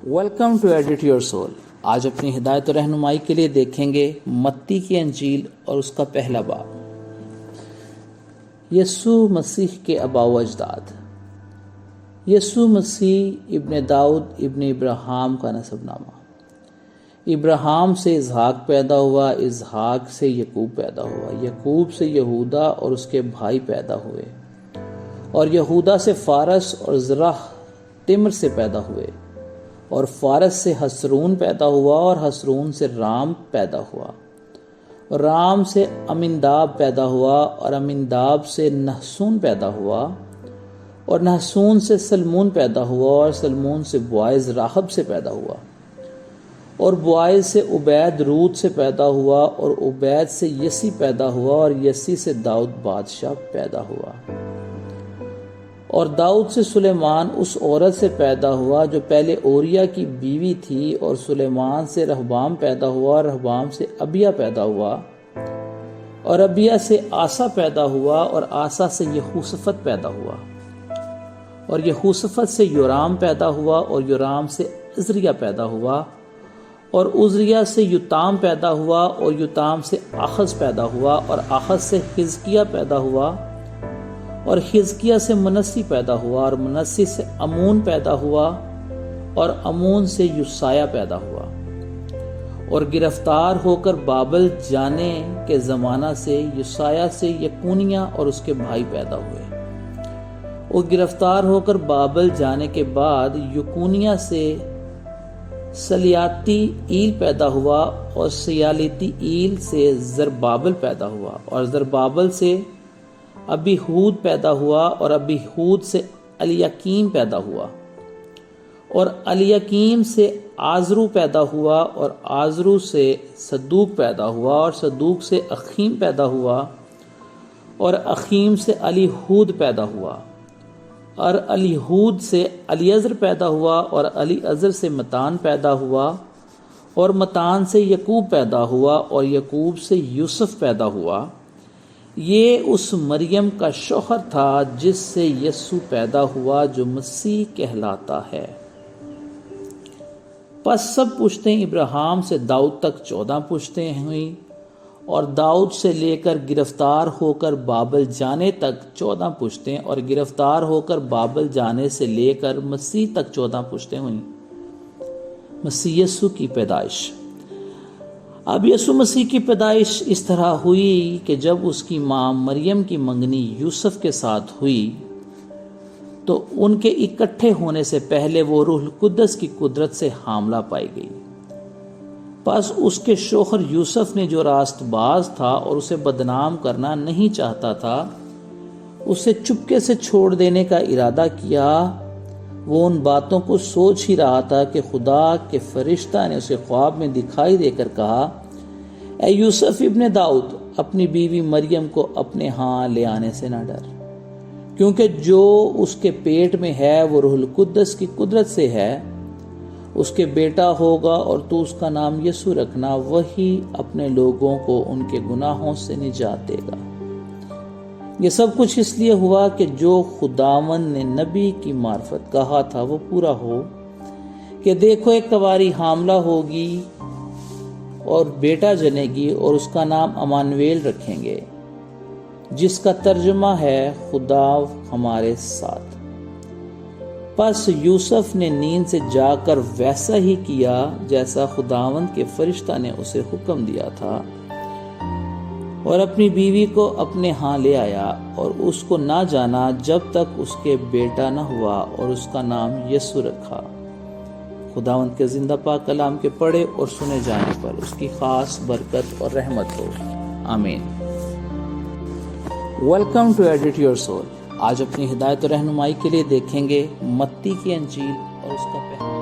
Welcome to edit your soul. آج اپنی ہدایت و رہنمائی کے لیے دیکھیں گے متی کی انجیل اور اس کا پہلا باب، یسوع مسیح کے آباء و اجداد۔ یسوع مسیح ابن داؤد ابن ابراہیم کا نسب نامہ۔ ابراہیم سے اسحاق پیدا ہوا، اسحاق سے یعقوب پیدا ہوا، یعقوب سے یہودا اور اس کے بھائی پیدا ہوئے، اور یہودا سے فارس اور زرح تمر سے پیدا ہوئے، اور فارس سے حسرون پیدا ہوا، اور حسرون سے رام پیدا ہوا، اور رام سے امنداب پیدا ہوا، اور امنداب سے نحسون پیدا ہوا، اور نحسون سے سلمون پیدا ہوا، اور سلمون سے بوائز راحب سے پیدا ہوا، اور بوائز سے عبید روت سے پیدا ہوا، اور عبید سے یسی پیدا ہوا، اور یسی سے داؤد بادشاہ پیدا ہوا، اور داؤد سے سلیمان اس عورت سے پیدا ہوا جو پہلے اوریا کی بیوی تھی، اور سلیمان سے رہبام پیدا ہوا، اور رہبام سے ابیا پیدا ہوا، اور ابیا سے آسا پیدا ہوا، اور آسا سے یہوشفت پیدا ہوا، اور یہوشفت سے یورام پیدا ہوا، اور یورام سے عزریا پیدا ہوا، اور عزریا سے یوتام پیدا ہوا، اور یوتام سے آخز پیدا ہوا، اور آخز سے حزقیہ پیدا ہوا، اور حزقیہ سے منسی پیدا ہوا، اور منسی سے امون پیدا ہوا، اور امون سے یوسایہ پیدا ہوا، اور گرفتار ہو کر بابل جانے کے زمانہ سے یوسایہ سے یکونیہ اور اس کے بھائی پیدا ہوئے، اور گرفتار ہو کر بابل جانے کے بعد یکونیہ سے سلیاتی ایل پیدا ہوا، اور سیالیتی ایل سے زربابل پیدا ہوا، اور زربابل سے ابیہود پیدا ہوا، اور ابیہود سے الیاکیم پیدا ہوا، اور الیاکیم سے آزرو پیدا ہوا، اور آزرو سے صدوق پیدا ہوا، اور صدوق سے اخیم پیدا ہوا، اور اخیم سے الیہود پیدا ہوا، اور الیہود سے الیعزر پیدا ہوا، اور الیعزر سے متان پیدا ہوا، اور متان سے یعقوب پیدا ہوا، اور یعقوب سے یوسف پیدا ہوا۔ یہ اس مریم کا شوہر تھا جس سے یسوع پیدا ہوا جو مسیح کہلاتا ہے۔ پس سب پشتیں ابراہیم سے داؤد تک 14 پشتیں ہوئیں، اور داؤد سے لے کر گرفتار ہو کر بابل جانے تک 14 پشتیں، اور گرفتار ہو کر بابل جانے سے لے کر مسیح تک 14 پشتیں ہوئیں۔ مسیح یسوع کی پیدائش۔ اب یسوع مسیح کی پیدائش اس طرح ہوئی کہ جب اس کی ماں مریم کی منگنی یوسف کے ساتھ ہوئی تو ان کے اکٹھے ہونے سے پہلے وہ روح القدس کی قدرت سے حاملہ پائی گئی۔ پس اس کے شوہر یوسف نے جو راست باز تھا اور اسے بدنام کرنا نہیں چاہتا تھا، اسے چپکے سے چھوڑ دینے کا ارادہ کیا۔ وہ ان باتوں کو سوچ ہی رہا تھا کہ خدا کے فرشتہ نے اسے خواب میں دکھائی دے کر کہا، اے یوسف ابن داؤد، اپنی بیوی مریم کو اپنے ہاں لے آنے سے نہ ڈر، کیونکہ جو اس کے پیٹ میں ہے وہ روح القدس کی قدرت سے ہے۔ اس کے بیٹا ہوگا اور تو اس کا نام یسوع رکھنا، وہی اپنے لوگوں کو ان کے گناہوں سے نجات دے گا۔ یہ سب کچھ اس لیے ہوا کہ جو خداوند نے نبی کی معرفت کہا تھا وہ پورا ہو، کہ دیکھو ایک کنواری حاملہ ہوگی اور بیٹا جنے گی، اور اس کا نام امانویل رکھیں گے، جس کا ترجمہ ہے خدا ہمارے ساتھ۔ پس یوسف نے نیند سے جا کر ویسا ہی کیا جیسا خداوند کے فرشتہ نے اسے حکم دیا تھا، اور اپنی بیوی کو اپنے ہاں لے آیا، اور اس کو نہ جانا جب تک اس کے بیٹا نہ ہوا، اور اس کا نام یسوع رکھا۔ خداوند کے زندہ پاک کلام کے پڑھے اور سنے جانے پر اس کی خاص برکت اور رحمت ہو، آمین۔ Welcome to edit your soul. آج اپنی ہدایت و رہنمائی کے لیے دیکھیں گے متی کی انجیل اور اس کا پہلا